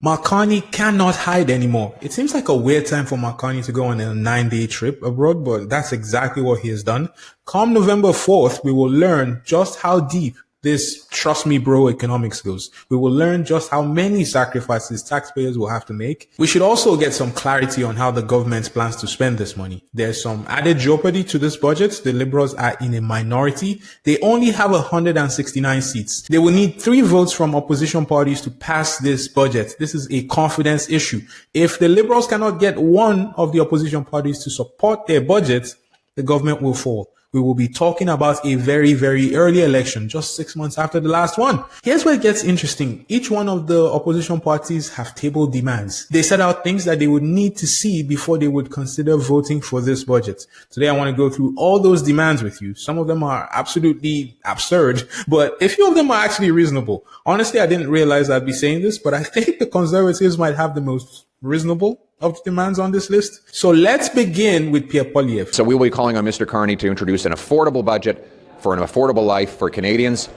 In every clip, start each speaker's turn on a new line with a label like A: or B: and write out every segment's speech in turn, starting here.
A: Carney cannot hide anymore. It seems like a weird time for Carney to go on a 9-day trip abroad, but that's exactly what he has done. Come November 4th, we will learn just how deep this trust me bro economics goes. We will learn just how many sacrifices taxpayers will have to make. We should also get some clarity on how the government plans to spend this money. There's some added jeopardy to this budget. The Liberals are in a minority. They only have 169 seats. They will need 3 votes from opposition parties to pass this budget. This is a confidence issue. If the Liberals cannot get one of the opposition parties to support their budget, the government will fall. We will be talking about a very, very early election, just 6 months after the last one. Here's where it gets interesting. Each one of the opposition parties have tabled demands. They set out things that they would need to see before they would consider voting for this budget. Today, I want to go through all those demands with you. Some of them are absolutely absurd, but a few of them are actually reasonable. Honestly, I didn't realize I'd be saying this, but I think the Conservatives might have the most reasonable of the demands on this list. So let's begin with Pierre Poilievre.
B: So we will be calling on Mr. Carney to introduce an affordable budget for an affordable life for Canadians.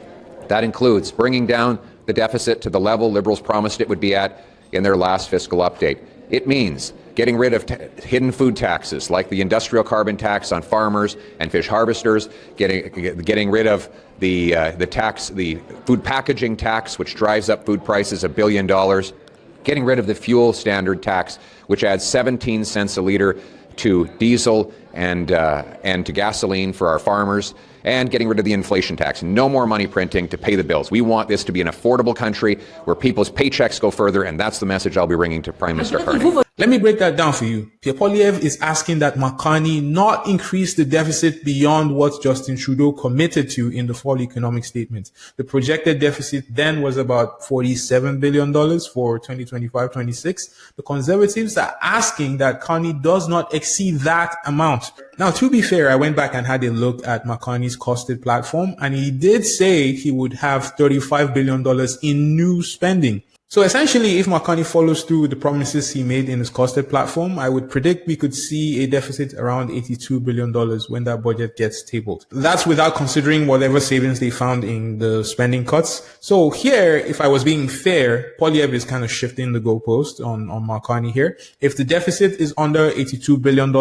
B: That includes bringing down the deficit to the level Liberals promised it would be at in their last fiscal update. It means getting rid of hidden food taxes like the industrial carbon tax on farmers and fish harvesters, getting rid of the food packaging tax, which drives up food prices $1 billion, getting rid of the fuel standard tax, which adds 17 cents a litre to diesel and to gasoline for our farmers, and getting rid of the inflation tax. No more money printing to pay the bills. We want this to be an affordable country where people's paychecks go further, and that's the message I'll be bringing to Prime Minister Carney.
A: Let me break that down for you. Pierre Poilievre is asking that Carney not increase the deficit beyond what Justin Trudeau committed to in the fall economic statement. The projected deficit then was about $47 billion for 2025-26. The Conservatives are asking that Carney does not exceed that amount. Now, to be fair, I went back and had a look at Carney's costed platform, and he did say he would have $35 billion in new spending. So essentially, if Carney follows through with the promises he made in his costed platform, I would predict we could see a deficit around $82 billion when that budget gets tabled. That's without considering whatever savings they found in the spending cuts. So here, if I was being fair, Poilievre is kind of shifting the goalpost on Carney here. If the deficit is under $82 billion,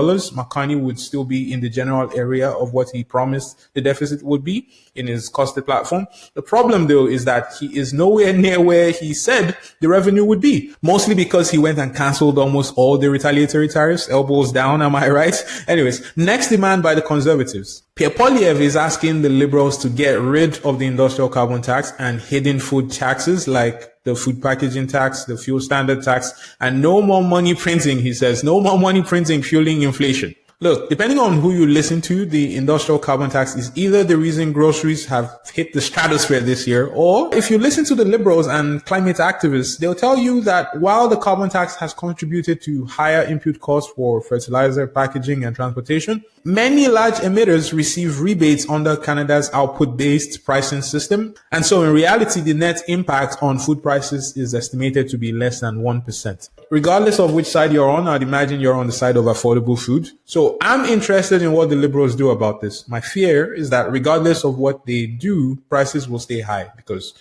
A: Carney would still be in the general area of what he promised the deficit would be in his costed platform. The problem, though, is that he is nowhere near where he said the revenue would be, mostly because he went and cancelled almost all the retaliatory tariffs. Elbows down, am I right? Anyways, next demand by the Conservatives. Pierre Poilievre is asking the Liberals to get rid of the industrial carbon tax and hidden food taxes like the food packaging tax, the fuel standard tax, and no more money printing, he says. No more money printing fueling inflation. Look, depending on who you listen to, the industrial carbon tax is either the reason groceries have hit the stratosphere this year, or if you listen to the Liberals and climate activists, they'll tell you that while the carbon tax has contributed to higher input costs for fertilizer, packaging, and transportation, many large emitters receive rebates under Canada's output-based pricing system. And so in reality, the net impact on food prices is estimated to be less than 1%. Regardless of which side you're on, I'd imagine you're on the side of affordable food. So I'm interested in what the Liberals do about this. My fear is that regardless of what they do, prices will stay high because,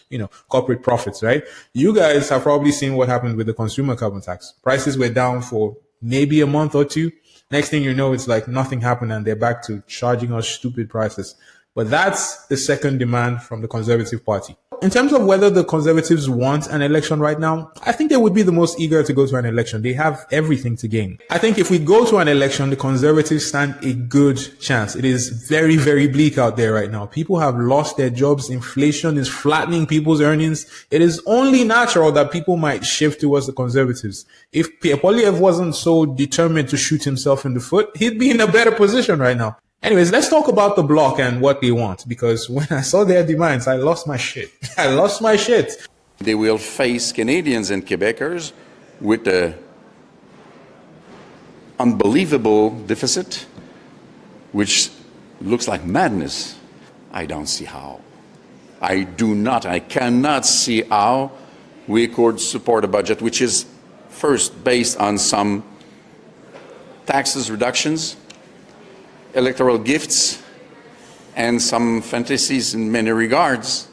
A: corporate profits, right? You guys have probably seen what happened with the consumer carbon tax. Prices were down for maybe a month or two. Next thing you know, it's like nothing happened and they're back to charging us stupid prices. But that's the second demand from the Conservative Party. In terms of whether the Conservatives want an election right now, I think they would be the most eager to go to an election. They have everything to gain. I think if we go to an election, the Conservatives stand a good chance. It is very, very bleak out there right now. People have lost their jobs. Inflation is flattening people's earnings. It is only natural that people might shift towards the Conservatives. If Pierre Poilievre wasn't so determined to shoot himself in the foot, he'd be in a better position right now. Anyways, let's talk about the Bloc and what they want, because when I saw their demands, I lost my shit. I lost my shit.
C: They will face Canadians and Quebecers with an unbelievable deficit, which looks like madness. I don't see how. I cannot see how we could support a budget which is first based on some taxes reductions, electoral gifts, and some fantasies in many regards,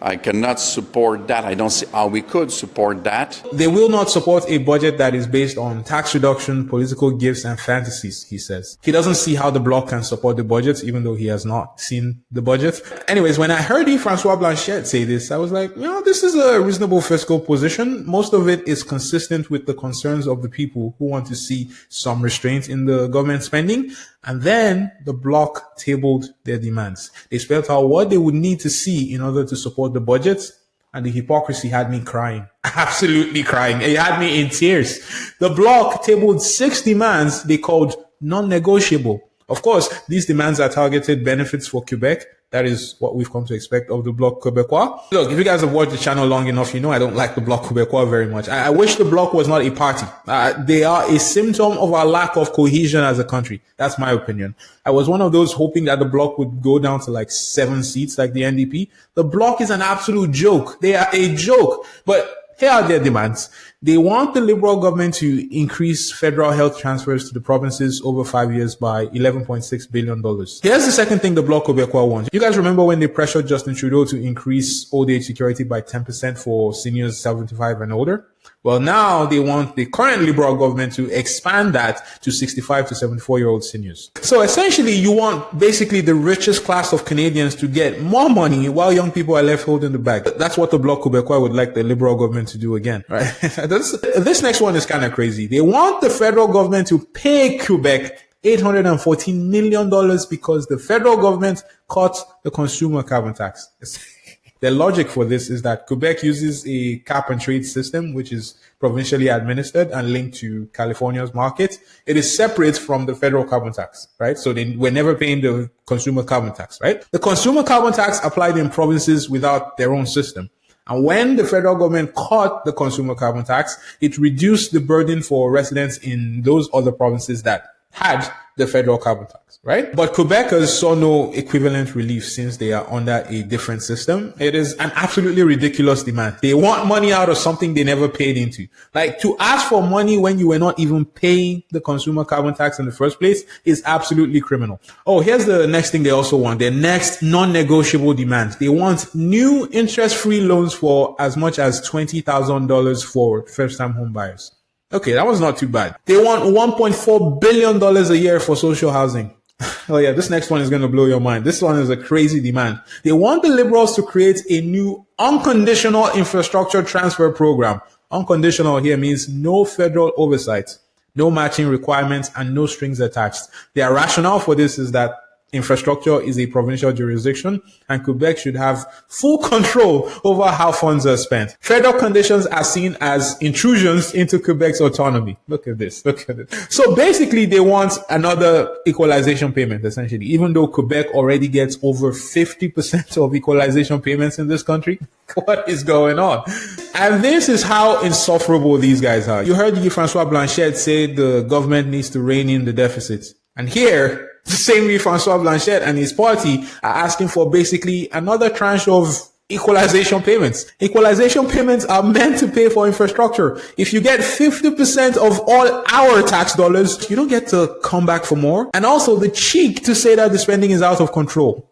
C: I cannot support that. I don't see how we could support that.
A: They will not support a budget that is based on tax reduction, political gifts, and fantasies, he says. He doesn't see how the bloc can support the budget, even though he has not seen the budget. Anyways, when I heard Francois Blanchet say this, I was like, this is a reasonable fiscal position. Most of it is consistent with the concerns of the people who want to see some restraint in the government spending. And then the bloc tabled their demands. They spelled out what they would need to see in order to support the budget. And the hypocrisy had me crying, absolutely crying. It had me in tears. The bloc tabled 6 demands they called non-negotiable. Of course, these demands are targeted benefits for Quebec. That is what we've come to expect of the Bloc Québécois. Look, if you guys have watched the channel long enough, you know I don't like the Bloc Québécois very much. I wish the Bloc was not a party. They are a symptom of our lack of cohesion as a country. That's my opinion. I was one of those hoping that the Bloc would go down to like 7 seats like the NDP. The Bloc is an absolute joke. They are a joke. But here are their demands. They want the Liberal government to increase federal health transfers to the provinces over 5 years by $11.6 billion. Here's the second thing the Bloc Québécois wants. You guys remember when they pressured Justin Trudeau to increase old age security by 10% for seniors 75 and older? Well, now they want the current Liberal government to expand that to 65 to 74-year-old seniors. So essentially, you want basically the richest class of Canadians to get more money while young people are left holding the bag. That's what the Bloc Québécois would like the Liberal government to do again, right? This next one is kind of crazy. They want the federal government to pay Quebec $814 million because the federal government cut the consumer carbon tax. The logic for this is that Quebec uses a cap and trade system, which is provincially administered and linked to California's market. It is separate from the federal carbon tax, right? So they were never paying the consumer carbon tax, right? The consumer carbon tax applied in provinces without their own system. And when the federal government cut the consumer carbon tax, it reduced the burden for residents in those other provinces that had the federal carbon tax, right? But Quebecers saw no equivalent relief since they are under a different system. It is an absolutely ridiculous demand. They want money out of something they never paid into. Like, to ask for money when you were not even paying the consumer carbon tax in the first place is absolutely criminal. Oh, here's the next thing they also want. Their next non-negotiable demand. They want new interest-free loans for as much as $20,000 for first-time home buyers. Okay, that was not too bad. They want $1.4 billion a year for social housing. Oh yeah, this next one is going to blow your mind. This one is a crazy demand. They want the Liberals to create a new unconditional infrastructure transfer program. Unconditional here means no federal oversight, no matching requirements, and no strings attached. Their rationale for this is that infrastructure is a provincial jurisdiction and Quebec should have full control over how funds are spent. Federal conditions are seen as intrusions into Quebec's autonomy. Look at this. Look at it. So basically they want another equalization payment, essentially, even though Quebec already gets over 50% of equalization payments in this country. What is going on? And this is how insufferable these guys are. You heard Francois Blanchet say the government needs to rein in the deficit. And here, the same way Francois Blanchet and his party are asking for basically another tranche of equalization payments. Equalization payments are meant to pay for infrastructure. If you get 50% of all our tax dollars, you don't get to come back for more. And also the cheek to say that the spending is out of control.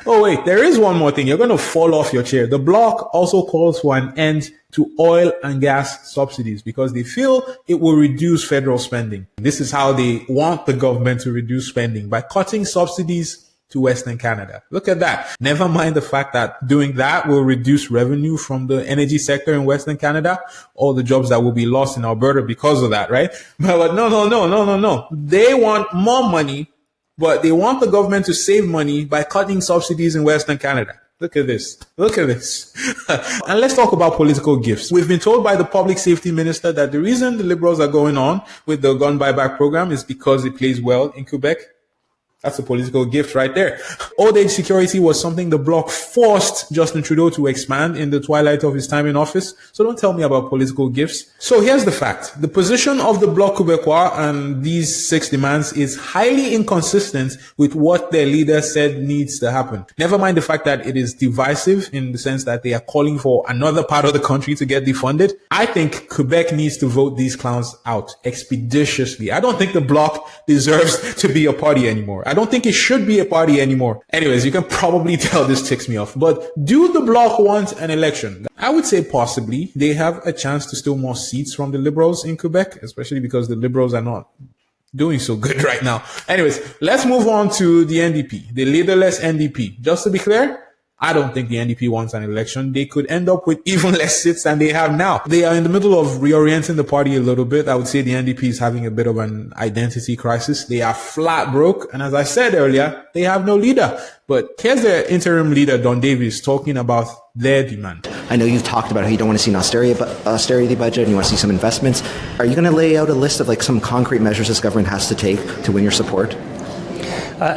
A: Oh wait, there is one more thing. You're going to fall off your chair. The bloc also calls for an end to oil and gas subsidies because they feel it will reduce federal spending. This is how they want the government to reduce spending, by cutting subsidies to Western Canada. Look at that. Never mind the fact that doing that will reduce revenue from the energy sector in Western Canada, all the jobs that will be lost in Alberta because of that, right? But no. They want more money, but they want the government to save money by cutting subsidies in Western Canada. Look at this. Look at this. And let's talk about political gifts. We've been told by the public safety minister that the reason the Liberals are going on with the gun buyback program is because it plays well in Quebec. That's a political gift right there. Old age security was something the bloc forced Justin Trudeau to expand in the twilight of his time in office. So don't tell me about political gifts. So here's the fact. The position of the Bloc Québécois and these 6 demands is highly inconsistent with what their leader said needs to happen. Never mind the fact that it is divisive in the sense that they are calling for another part of the country to get defunded. I think Quebec needs to vote these clowns out expeditiously. I don't think the Bloc deserves to be a party anymore. I don't think it should be a party anymore. Anyways, you can probably tell this ticks me off. But do the bloc want an election? I would say possibly. They have a chance to steal more seats from the Liberals in Quebec, especially because the Liberals are not doing so good right now. Anyways, let's move on to the NDP, the leaderless NDP. Just to be clear, I don't think the NDP wants an election. They could end up with even less seats than they have now. They are in the middle of reorienting the party a little bit. I would say the NDP is having a bit of an identity crisis. They are flat broke. And as I said earlier, they have no leader. But here's their interim leader, Don Davis, talking about their demand.
D: I know you've talked about how you don't want to see an austerity budget and you want to see some investments. Are you going to lay out a list of some concrete measures this government has to take to win your support?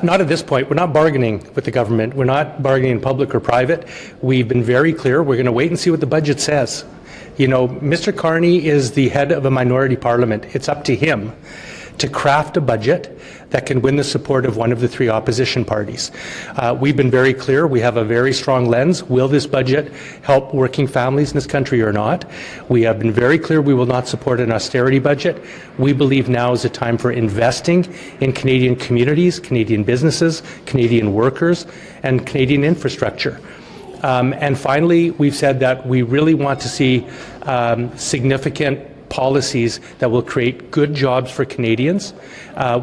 E: Not at this point. We're not bargaining with the government. We're not bargaining in public or private. We've been very clear. We're going to wait and see what the budget says. Mr. Carney is the head of a minority parliament. It's up to him to craft a budget that can win the support of one of the three opposition parties. We've been very clear. We have a very strong lens. Will this budget help working families in this country or not? We have been very clear we will not support an austerity budget. We believe now is the time for investing in Canadian communities, Canadian businesses, Canadian workers, and Canadian infrastructure. And finally, we've said that we really want to see significant policies that will create good jobs for Canadians,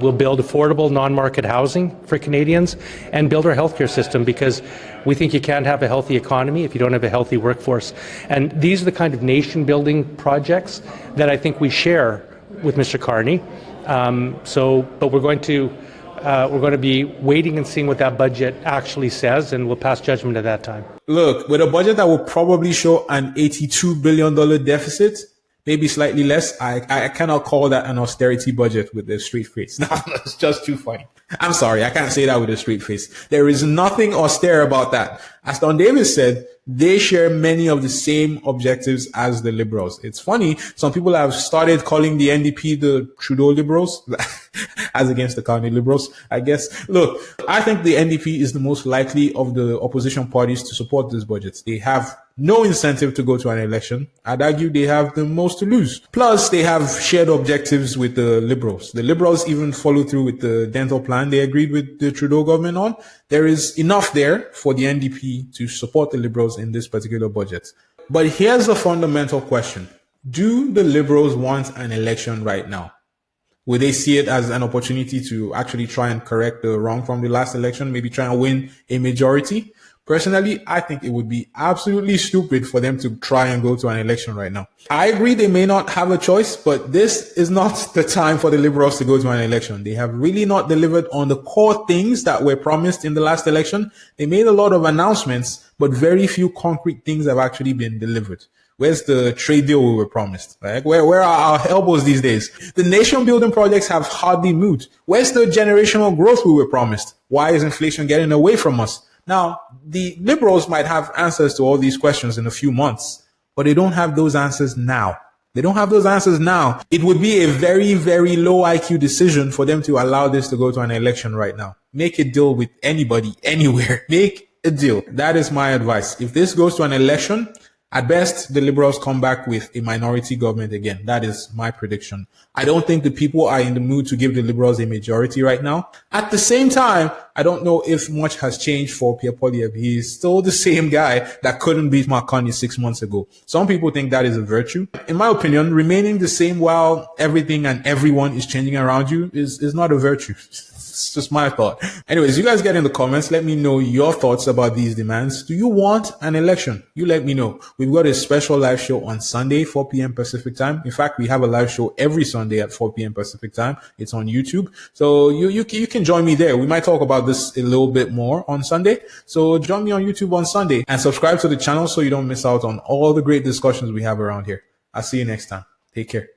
E: will build affordable non-market housing for Canadians, and build our healthcare system, because we think you can't have a healthy economy if you don't have a healthy workforce. And these are the kind of nation-building projects that I think we share with Mr. Carney. But we're going to be waiting and seeing what that budget actually says, and we'll pass judgment at that time.
A: Look, with a budget that will probably show an $82 billion deficit, maybe slightly less, I cannot call that an austerity budget with a straight face. No, it's just too funny. I'm sorry, I can't say that with a straight face. There is nothing austere about that. As Don Davis said, they share many of the same objectives as the Liberals. It's funny, some people have started calling the NDP the Trudeau Liberals, as against the Carney Liberals, I guess. Look, I think the NDP is the most likely of the opposition parties to support this budget. They have no incentive to go to an election. I'd argue they have the most to lose. Plus, they have shared objectives with the Liberals. The Liberals even follow through with the dental plan they agreed with the Trudeau government on. There is enough there for the NDP to support the Liberals in this particular budget. But here's the fundamental question. Do the Liberals want an election right now? Would they see it as an opportunity to actually try and correct the wrong from the last election, maybe try and win a majority? Personally, I think it would be absolutely stupid for them to try and go to an election right now. I agree they may not have a choice, but this is not the time for the Liberals to go to an election. They have really not delivered on the core things that were promised in the last election. They made a lot of announcements, but very few concrete things have actually been delivered. Where's the trade deal we were promised? Like, where are our elbows these days? The nation building projects have hardly moved. Where's the generational growth we were promised? Why is inflation getting away from us? Now, the Liberals might have answers to all these questions in a few months, but they don't have those answers now. They don't have those answers now. It would be a very, very low IQ decision for them to allow this to go to an election right now. Make a deal with anybody, anywhere. Make a deal. That is my advice. If this goes to an election, at best, the Liberals come back with a minority government again. That is my prediction. I don't think the people are in the mood to give the Liberals a majority right now. At the same time, I don't know if much has changed for Pierre Poilievre. He's still the same guy that couldn't beat Mark Carney 6 months ago. Some people think that is a virtue. In my opinion, remaining the same while everything and everyone is changing around you is not a virtue. It's just my thought. Anyways, you guys get in the comments. Let me know your thoughts about these demands. Do you want an election? You let me know. We've got a special live show on Sunday, 4 p.m. Pacific time. In fact, we have a live show every Sunday at 4 p.m. Pacific time. It's on YouTube. So you can join me there. We might talk about this a little bit more on Sunday. So join me on YouTube on Sunday and subscribe to the channel so you don't miss out on all the great discussions we have around here. I'll see you next time. Take care.